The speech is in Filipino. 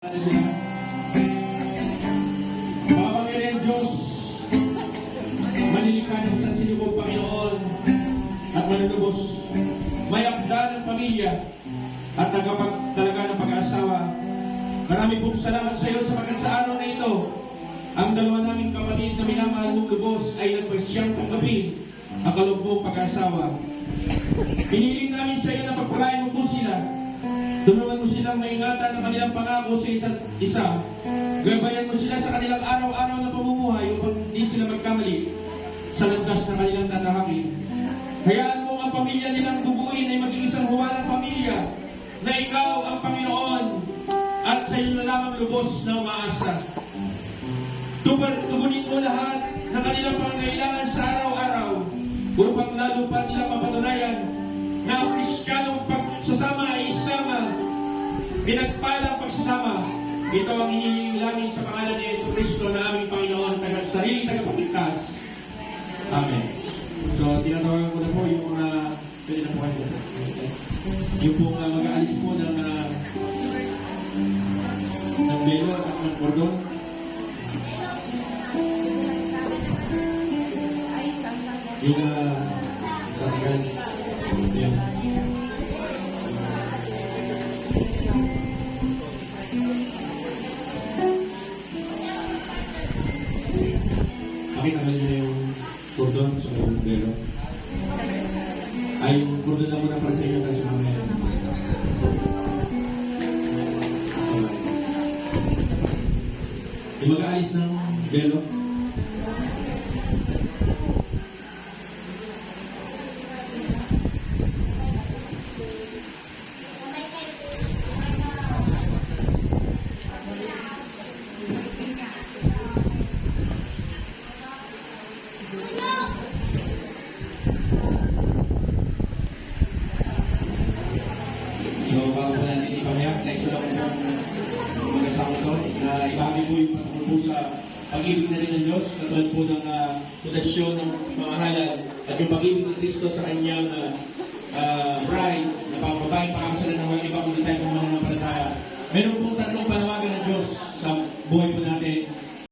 Makapangyarihan Diyos, manilikan ng sansilibong Panginoon at manunubos, may akda ng pamilya at tagapagtalaga ng pag-aasawa. Marami pong salamat sa iyo sapagkat sa araw na ito, ang dalawa naming kapatid na minamahal mong lubos ay nagpasyang tanggapin ang kalugmong pag-aasawa. Piniling namin sa iyo na pagpalain mo po sila. Tulungan mo silang maingatan ang kanilang pangako sa isa't isa. Gabayan mo sila sa kanilang araw-araw na pamumuhay upang hindi sila magkamali sa landas na kanilang tatahakin. Hayaan mo ang pamilya nilang bubuin ay maging isang huwalang pamilya na ikaw ang Panginoon at sa iyo na lamang lubos na umaasa. Tugunin mo lahat ng kanilang pangangailangan sa araw-araw upang lalo pa nila mapatunayan na ang Krisyanong pagsasama ay isama, pinagpalang pagsasama. Ito ang hinihiling namin sa pangalan ni Jesucristo na aming Panginoon, sariling tagapagligtas. Amen. So, tinatawagan ko na po yung mga, pwede na po kayo. Yung pong mag-aalis po ng belo at ng cordon. Yung tatigan. Yan. Makita nyo yung cordon sa yung belo. Ay, yung cordon lang muna para sa inyo kasi mamaya. Yung mag-aalis ng belo. So, bago po natin ipamayak, next ko lang po mag-asama ito, na ibahagi po yung patungkol po sa pag-ibig na rin ng Diyos, katulad po ng pundasyon ng pamahalan at yung pag-ibig ng Kristo sa kanyang